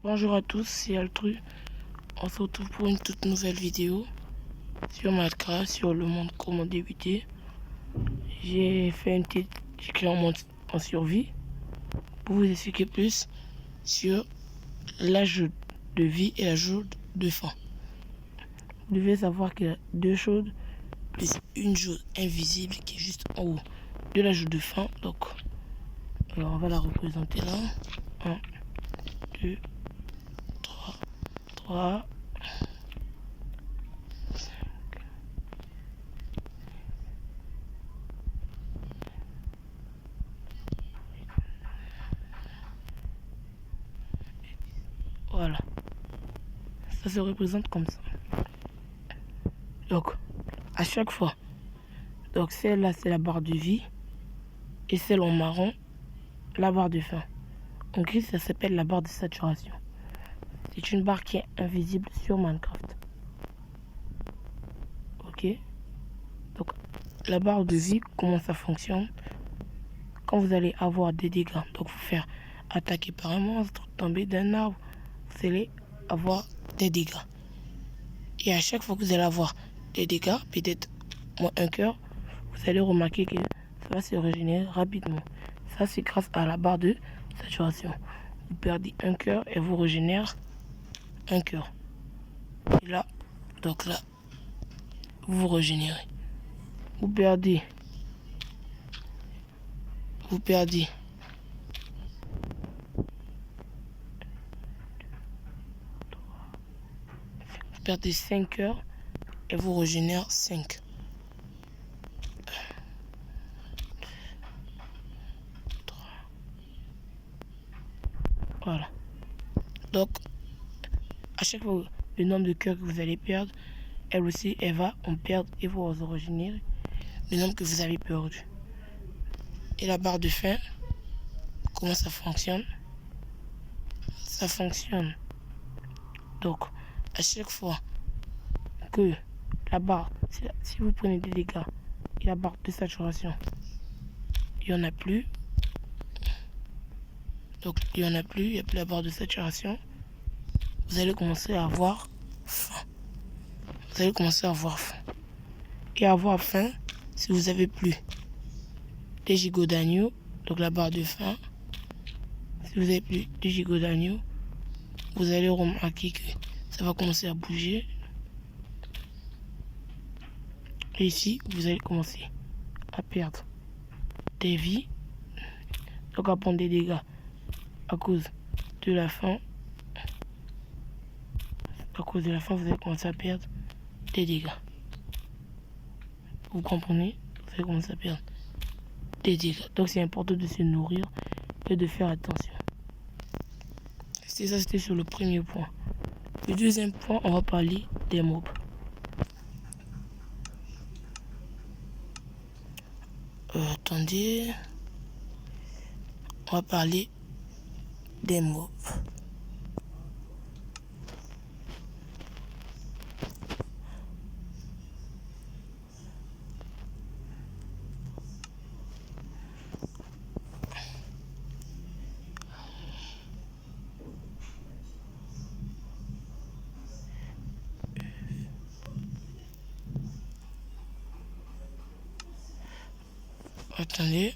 Bonjour à tous, c'est Altru. On se retrouve pour une toute nouvelle vidéo sur Minecraft, sur le monde comment débuter. J'ai fait une petite vidéo en survie pour vous expliquer plus sur l'ajout de vie et l'ajout de faim. Vous devez savoir qu'il y a deux choses plus une chose invisible qui est juste en haut de l'ajout de faim. Donc, on va la représenter là. 1, 2, 3. Voilà. Ça se représente comme ça. Donc, à chaque fois. Donc, celle-là, c'est la barre de vie. Et celle en marron, la barre de faim. En gris, ça s'appelle la barre de saturation. C'est une barre qui est invisible sur Minecraft. Ok. Donc, la barre de vie, comment ça fonctionne? Quand vous allez avoir des dégâts, donc vous faire attaquer par un monstre, tomber d'un arbre, vous allez avoir des dégâts. Et à chaque fois que vous allez avoir des dégâts, peut-être moins un cœur, vous allez remarquer que ça va se régénérer rapidement. Ça, c'est grâce à la barre de saturation. Vous perdez un cœur et vous régénère un cœur. Et là, donc là, vous régénérez. Vous perdez 5 cœurs et vous régénère 5. Voilà. Donc, à chaque fois, le nombre de cœurs que vous allez perdre, elle aussi, elle va en perdre et vous régénérer le nombre que vous avez perdu. Et la barre de faim, comment ça fonctionne? Ça fonctionne. Donc, à chaque fois que la barre, si vous prenez des dégâts et la barre de saturation, il n'y en a plus. Donc, il n'y en a plus, il n'y a plus la barre de saturation. Vous allez commencer à avoir faim. Vous allez commencer à avoir faim. Et avoir faim, si vous avez plus des gigots d'agneau, donc la barre de faim, si vous avez plus de gigots d'agneau, vous allez remarquer que ça va commencer à bouger. Et ici, vous allez commencer à perdre des vies, donc à prendre des dégâts à cause de la faim. À cause de la faim, vous allez commencer à perdre des dégâts. Vous comprenez? Vous allez commencer à perdre des dégâts. Donc c'est important de se nourrir et de faire attention. C'est ça, c'était sur le premier point. Le deuxième point, on va parler des mobs. Attendez. On va parler des mobs. Attendez.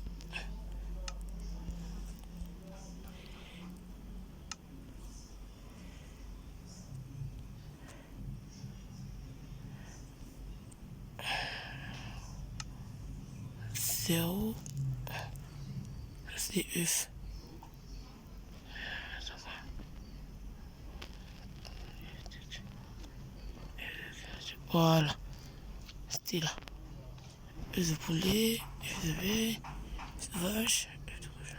Zéro. C'est œuf. Voilà. C'était là. Œuf de poulet, œuf de bœuf, œuf de vache, œuf de cochon.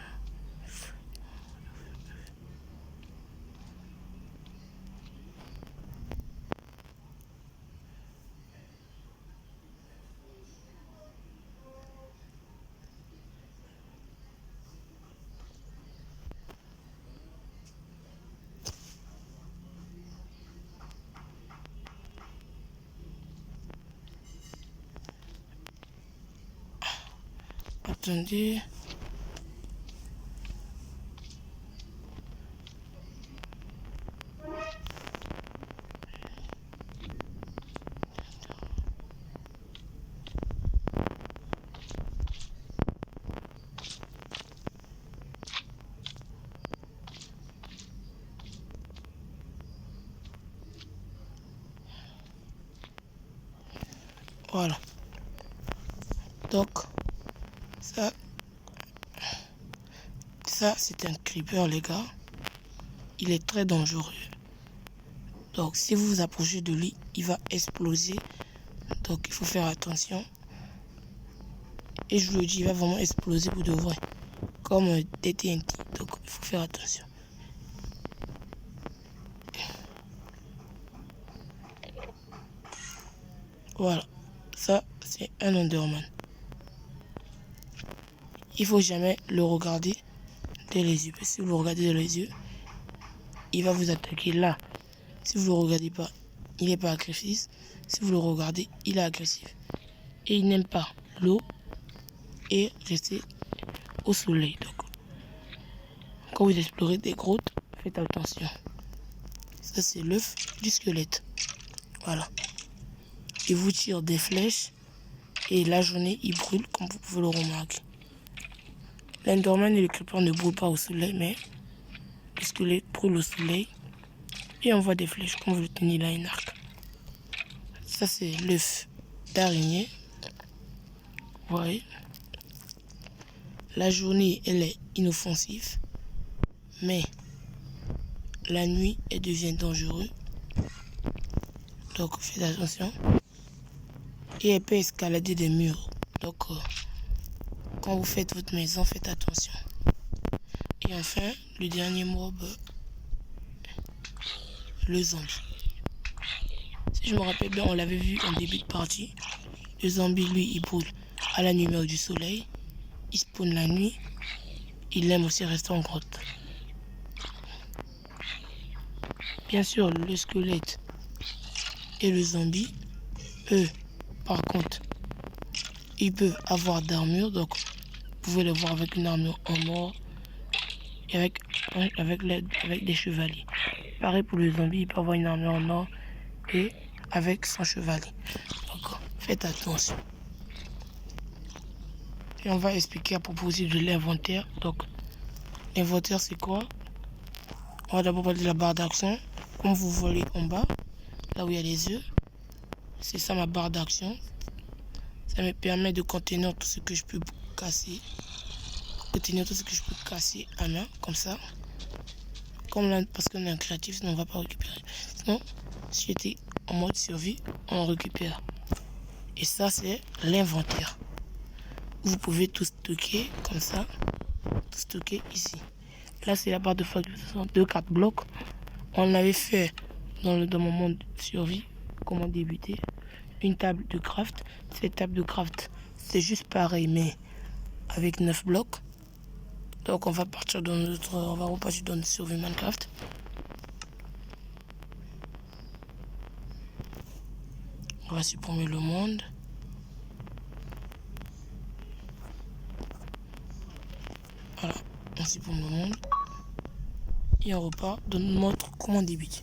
Attendez. Voilà. Donc, ça c'est un creeper, les gars. Il est très dangereux. Donc, si vous vous approchez de lui, il va exploser. Donc, il faut faire attention. Et je vous le dis, il va vraiment exploser pour de vrai. Comme des TNT. Donc, il faut faire attention. Voilà. Ça, c'est un Enderman. Il faut jamais le regarder dans les yeux. Parce que si vous le regardez dans les yeux, il va vous attaquer là. Si vous ne le regardez pas, il n'est pas agressif. Si vous le regardez, il est agressif. Et il n'aime pas l'eau et rester au soleil. Donc, quand vous explorez des grottes, faites attention. Ça, c'est l'œuf du squelette. Voilà. Il vous tire des flèches et la journée, il brûle, comme vous pouvez le remarquer. L'Enderman et le creeper ne brûlent pas au soleil, mais le squelette brûle au soleil. Et on voit des flèches, comme vous le tenez là, un arc. Ça, c'est l'œuf d'araignée. Vous voyez. La journée, elle est inoffensive. Mais la nuit, elle devient dangereuse. Donc, faites attention. Et elle peut escalader des murs. Donc, quand vous faites votre maison, faites attention. Et enfin, le dernier mob, le zombie. Si je me rappelle bien, on l'avait vu en début de partie. Le zombie, lui, il brûle à la lumière du soleil. Il spawn la nuit. Il aime aussi rester en grotte. Bien sûr, le squelette et le zombie, eux, par contre, ils peuvent avoir d'armure. Donc, vous pouvez le voir avec une armure en or et avec des chevaliers. Pareil pour le zombie, il peut avoir une armure en or et avec son chevalier. Donc, faites attention. Et on va expliquer à propos de l'inventaire. Donc, l'inventaire, c'est quoi? On va d'abord parler de la barre d'action. Comme vous voyez en bas, là où il y a les œufs, c'est ça ma barre d'action. Ça me permet de contenir tout ce que je peux casser. Contenir tout ce que je peux casser à main, comme ça. Comme là, parce qu'on est un créatif, sinon on ne va pas récupérer. Sinon, si j'étais en mode survie, on récupère. Et ça, c'est l'inventaire. Vous pouvez tout stocker comme ça. Tout stocker ici. Là, c'est la barre de fabrication de 4 blocs. On l'avait fait dans mon monde survie. Comment débuter. Une table de craft. Cette table de craft, c'est juste pareil, mais avec 9 blocs. Donc on va repartir dans notre survie Minecraft. On va supprimer le monde. Voilà, on supprime le monde. Et on repart dans notre comment débuter.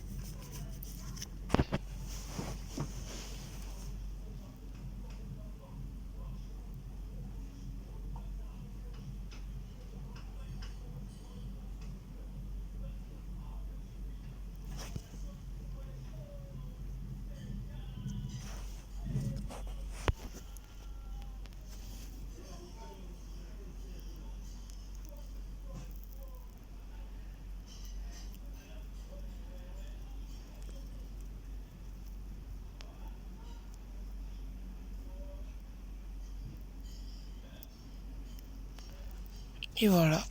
Et voilà.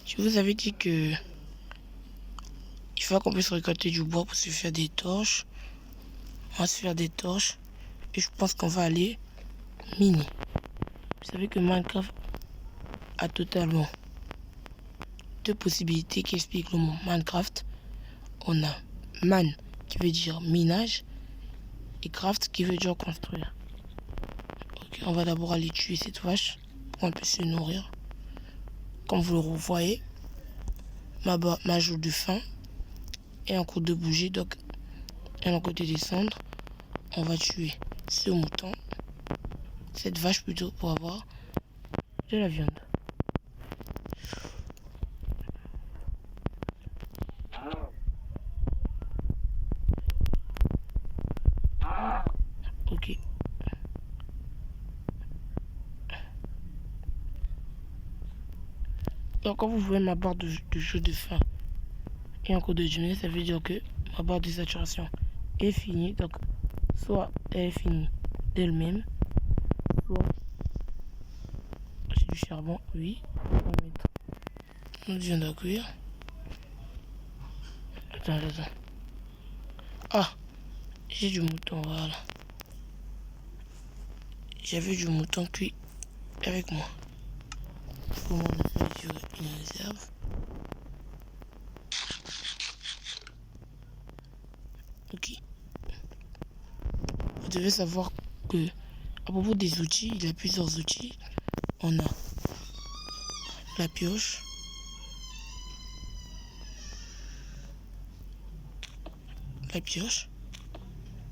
Je vous avais dit que il faut qu'on puisse récolter du bois pour se faire des torches. On va se faire des torches. Et je pense qu'on va aller miner. Vous savez que Minecraft a totalement deux possibilités qui expliquent le mot Minecraft. On a man qui veut dire minage et craft qui veut dire construire. Ok, on va d'abord aller tuer cette vache pour qu'on puisse se nourrir. Comme vous le voyez, ma joue de faim est en cours de bouger, donc elle est en cours de descendre. On va tuer ce mouton, cette vache plutôt, pour avoir de la viande. Ok, Donc quand vous voyez ma barre de jeu de fin et encore de diminuer, ça veut dire que ma barre de saturation est finie. Donc soit elle est finie d'elle-même, soit j'ai du charbon, oui. On va mettre notre viande à cuire. Attends. Ah, j'ai du mouton, voilà. J'avais du mouton cuit avec moi. Comment on fait durer une réserve. Ok. Vous devez savoir que à propos des outils, il y a plusieurs outils. On a la pioche,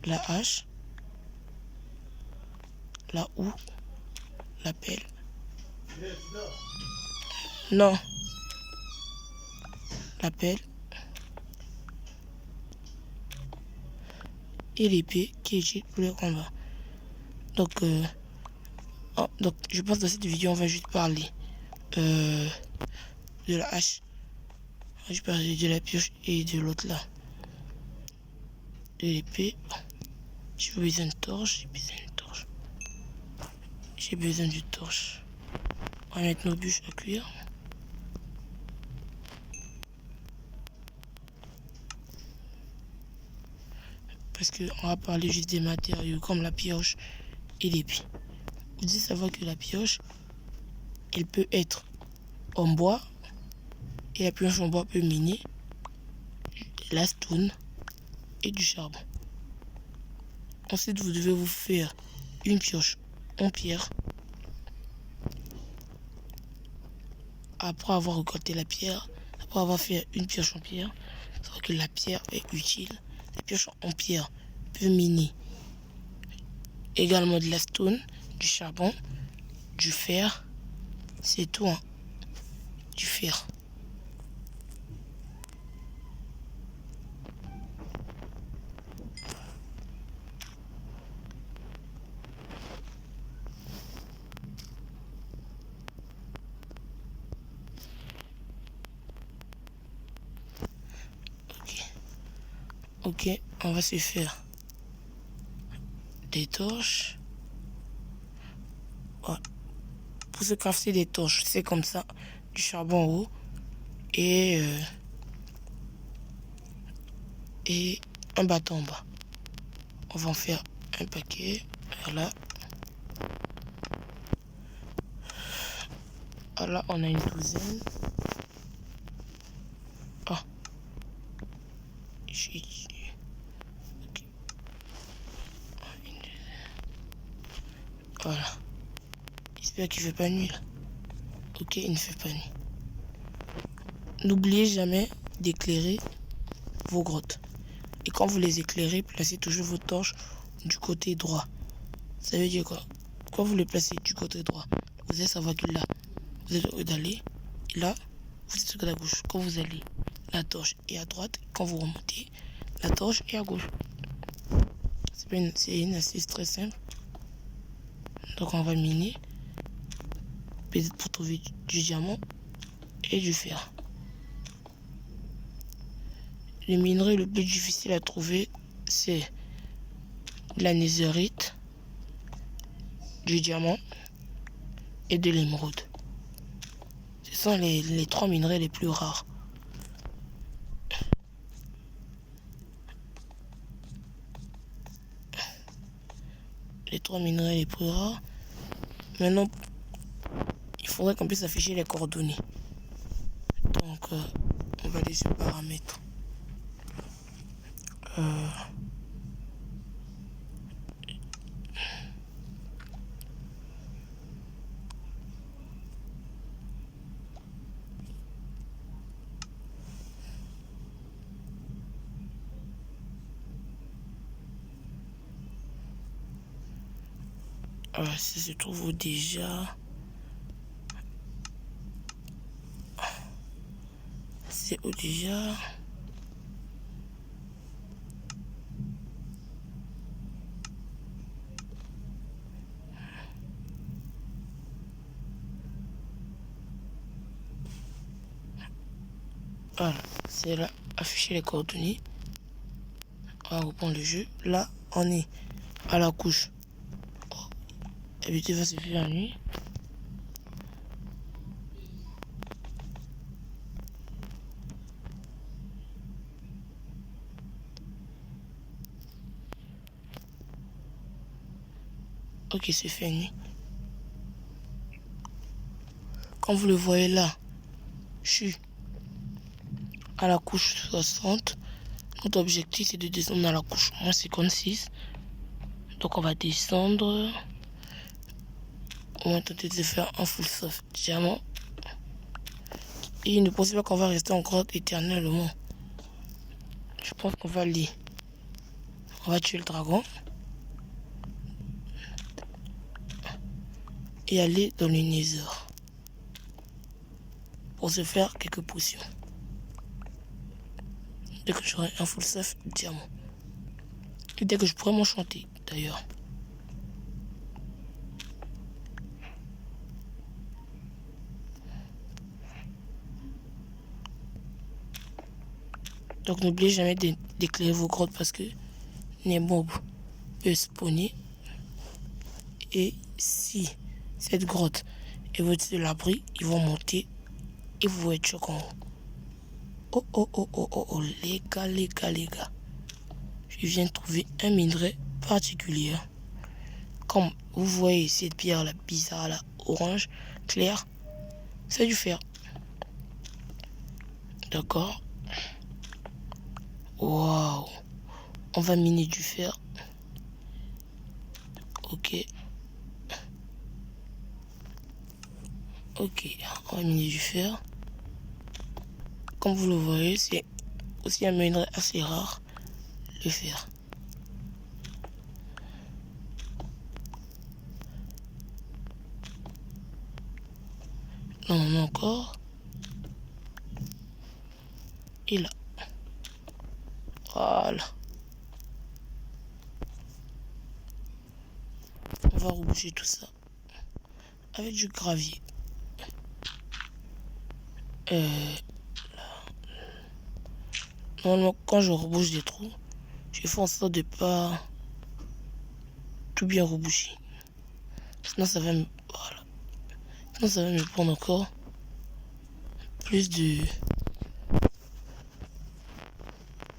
la hache, la houe, la pelle. Non, la pelle et l'épée qui est utile pour le combat. Donc, je pense que dans cette vidéo, on va juste parler de la hache. Je parler de la pioche et de l'autre là. De l'épée. J'ai besoin de torche, j'ai besoin d'une torche. On va mettre nos bûches à cuire. Parce qu'on va parler juste des matériaux comme la pioche et l'épée. Vous devez savoir que la pioche, elle peut être en bois et la pioche en bois peut miner la stone et du charbon. Ensuite, vous devez vous faire une pioche en pierre. Après avoir récolté la pierre, après avoir fait une pioche en pierre, c'est vrai que la pierre est utile. La pioche en pierre peut miner également de la stone, du charbon, du fer. C'est tout, hein. Du fer. Ok, on va se faire des torches. Ouais. Pour se crafter des torches, c'est comme ça. Du charbon en haut. Et un bâton en bas. On va en faire un paquet. Voilà. Voilà, on a une douzaine. Ah. Ok. Voilà. J'espère qu'il ne fait pas nuit là. Ok, il ne fait pas nuit. N'oubliez jamais d'éclairer vos grottes. Et quand vous les éclairez, placez toujours vos torches du côté droit. Ça veut dire quoi? Quand vous les placez du côté droit, vous allez savoir que là, vous êtes au lieu d'aller. Et là, vous êtes à gauche. Quand vous allez, la torche est à droite. Quand vous remontez, la torche est à gauche. C'est une astuce très simple. Donc on va miner. Peut-être pour trouver du diamant et du fer. Le minerai le plus difficile à trouver, c'est la netherite, du diamant et de l'émeraude. Ce sont les trois minerais les plus rares. Les trois minerais les plus rares. Maintenant, il faudrait qu'on puisse afficher les coordonnées. Donc, on va aller sur paramètres. Ça se trouve déjà. C'est où déjà? Voilà, c'est là, afficher les coordonnées. On va reprendre le jeu. Là, on est à la couche. L'habitude va se faire la nuit. Ok, c'est fait nuit. Comme vous le voyez là, je suis à la couche 60. Notre objectif c'est de descendre à la couche moins 56. Donc on va descendre. On va tenter de faire un full soft diamant. Et il ne pense pas qu'on va rester en grotte éternellement. Je pense qu'on va aller. On va tuer le dragon. Et aller dans le Nether. Pour se faire quelques potions. Dès que j'aurai un full soft diamant. Et dès que je pourrai m'enchanter d'ailleurs. Donc n'oubliez jamais d'éclairer vos grottes parce que les mobs peuvent spawner. Et si cette grotte est votre de l'abri, ils vont monter et vous êtes choquant. Oh oh oh oh oh oh les gars, les gars, les gars. Je viens de trouver un minerai particulier. Comme vous voyez cette pierre là bizarre là, orange, clair, c'est du fer. D'accord. Waouh. On va miner du fer. Ok. Ok, on va miner du fer. Comme vous le voyez, c'est aussi un minerai assez rare, le fer. Non, non, encore. Et là. Voilà. On va reboucher tout ça avec du gravier. Normalement, quand je rebouche des trous, je fais en sorte de pas tout bien reboucher. Sinon, ça va me... Voilà. Sinon, ça va me prendre encore plus de...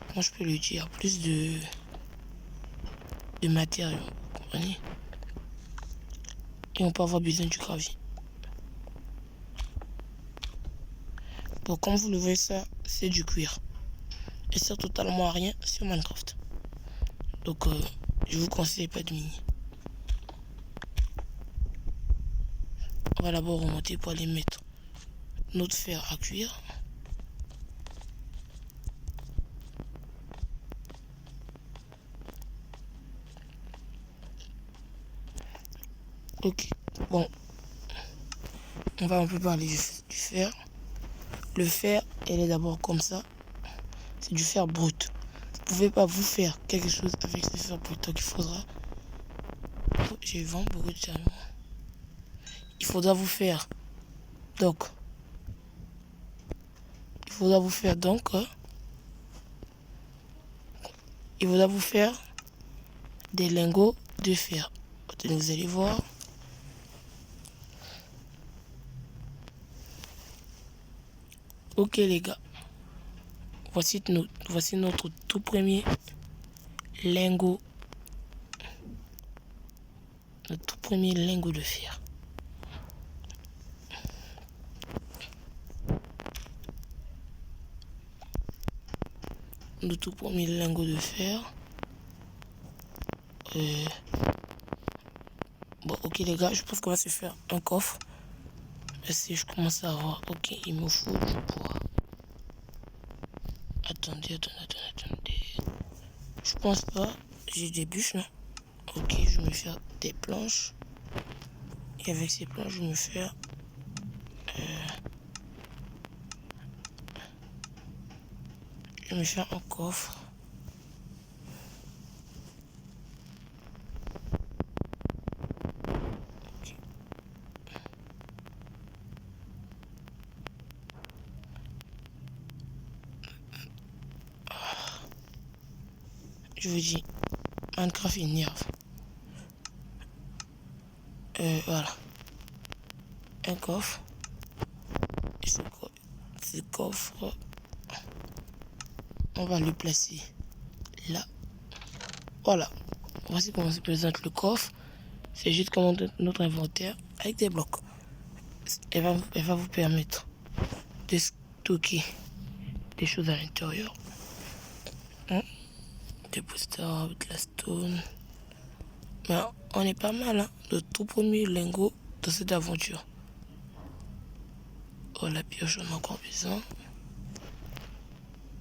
Comment je peux le dire? Plus de matériaux. Vous comprenez? Et on peut avoir besoin du gravier. Bon, comme vous le voyez, ça, c'est du cuir. Et ça sert totalement à rien sur Minecraft. Donc, je vous conseille pas de miner. On va d'abord remonter pour aller mettre notre fer à cuire. Ok, bon. On va un peu parler du fer. Le fer, elle est d'abord comme ça. C'est du fer brut. Vous pouvez pas vous faire quelque chose avec ce fer brut. Donc il faudra... Oh, j'ai vraiment beaucoup de diamants. Il faudra vous faire... Donc... Il faudra vous faire donc... il faudra vous faire des lingots de fer. Vous allez voir. Ok les gars. Voici notre tout premier lingot. Notre tout premier lingot de fer. Le tout premier lingot de fer. Bon, ok les gars, je pense qu'on va se faire un coffre. Si je commence à avoir... Ok, il me faut du bois. Attendez. Je pense pas. J'ai des bûches, non? Ok, je vais me faire des planches. Et avec ces planches, je vais me faire... je vais me faire un coffre. je vous dis, Minecraft énerve. Voilà. Un coffre. Et ce coffre, on va le placer là. Voilà. Voici comment se présente le coffre. C'est juste comme notre inventaire avec des blocs. Elle va vous permettre de stocker des choses à l'intérieur. Des posters, de la stone. Mais on est pas mal, hein, de tout premier lingot dans cette aventure. Oh, la pioche, on a encore besoin.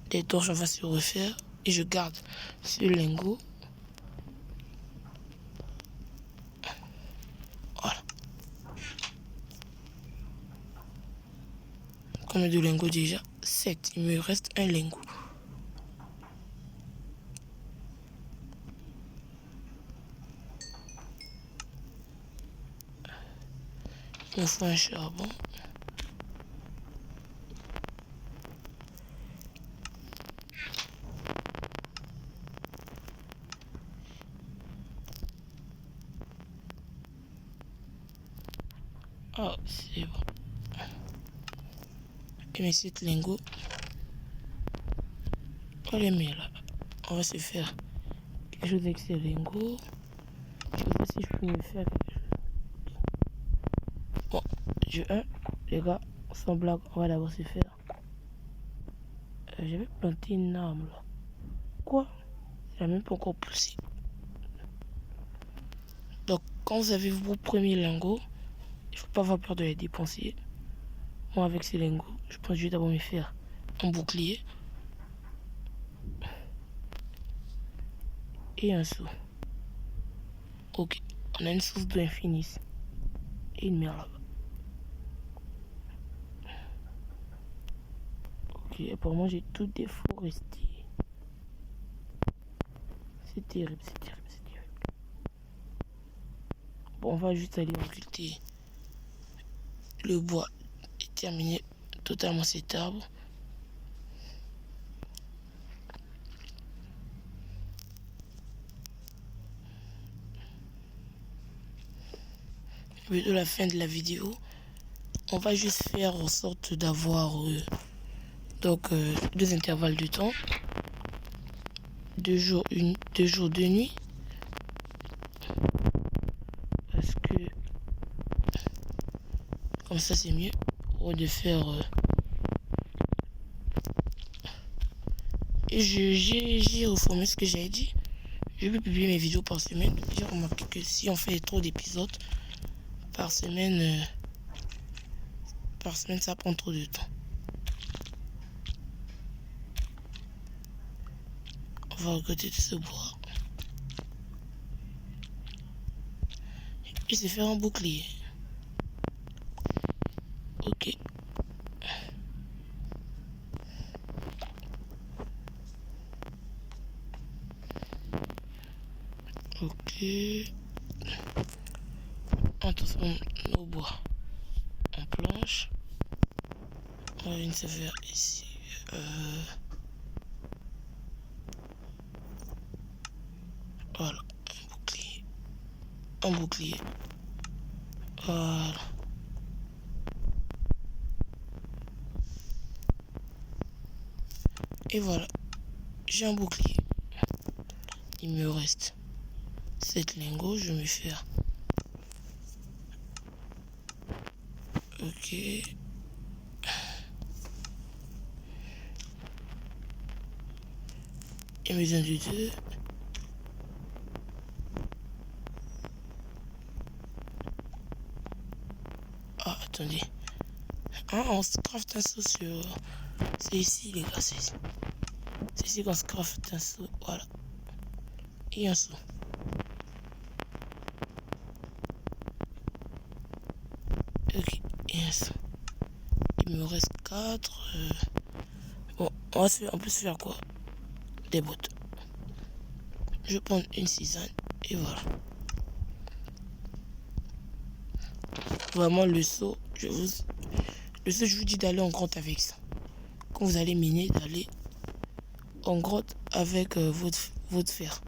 Des torches, on va se refaire. Et je garde ce lingot. Voilà. Combien de lingots déjà? 7. Il me reste un lingot. Il me faut un charbon. Ah, c'est bon. Et mes 7 lingots, on les met là. On va se faire quelque chose avec ces lingots. Je sais pas si je peux me faire quelque chose. Bon, les gars, sans blague, on va d'abord se faire. J'avais planté une arme là. Quoi? Elle n'a même pas encore poussé. Donc, quand vous avez vos premiers lingots, il ne faut pas avoir peur de les dépenser. Moi, avec ces lingots, je pense que je vais d'abord me faire un bouclier et un seau. Ok, on a une source d'eau infinie et une mer là-bas. Ok, apparemment j'ai tout déforesté. C'est terrible, c'est terrible, c'est terrible. Bon, on va juste aller occulter le bois et terminer totalement cet arbre. Et de la fin de la vidéo, on va juste faire en sorte d'avoir donc 2 intervalles de temps, 2 jours, 2 jours, 2 nuits, parce que comme ça c'est mieux au de faire et j'ai reformé ce que j'avais dit. Je peux publier mes vidéos par semaine. J'ai remarqué que si on fait trop d'épisodes par semaine, ça prend trop de temps. On va regarder tout ce bois. Et se faire un bouclier. Ok. Ok. On transforme nos bois en planche. On va venir se faire ici. Voilà. Un bouclier. Voilà. Et voilà. J'ai un bouclier. Il me reste 7 lingots. Je vais me faire. Ok. Il me vient du 2. Ah, attendez. Ah, on se craft un seau sur... C'est ici, les gars, c'est ici. C'est ici qu'on se craft un seau. Voilà. Et un seau. Ok, et un seau. Il me reste 4. Bon, on peut se faire quoi? Des bottes. Je vais prendre une cisane et voilà. Vraiment le seau, je vous dis d'aller en grotte avec ça. Quand vous allez miner, d'aller en grotte avec votre fer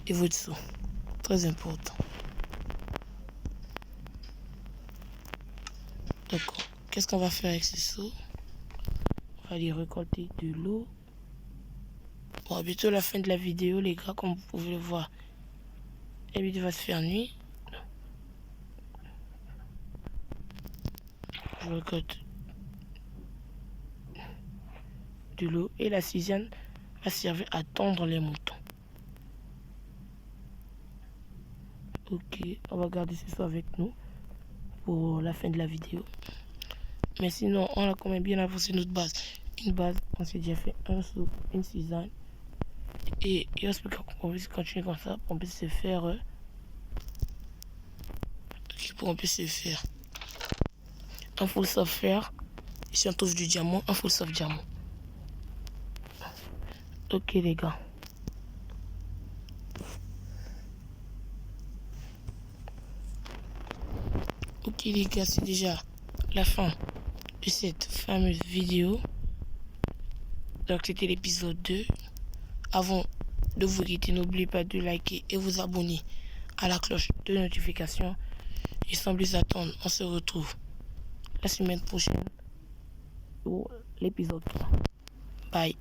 et votre seau. Très important. D'accord. Qu'est-ce qu'on va faire avec ces seaux? On va aller récolter de l'eau. Bon, bientôt la fin de la vidéo, les gars, comme vous pouvez le voir. Et puis, il va se faire nuit. Je récolte de l'eau et la cisaille va servir à tondre les moutons. Ok, on va garder ce avec nous pour la fin de la vidéo. Mais sinon, on a quand même bien avancé notre base. Une base, on s'est déjà fait un seau, une cisaille. Et j'espère qu'on puisse continuer comme ça, pour qu'on puisse se faire. Pour qu'on puisse se faire un full soft fer. Si on trouve du diamant, un full soft diamant. Ok les gars. Ok les gars, c'est déjà la fin de cette fameuse vidéo. Donc c'était l'épisode 2. Avant de vous quitter, n'oubliez pas de liker et vous abonner à la cloche de notification. Et sans plus attendre, on se retrouve la semaine prochaine pour l'épisode 3. Bye.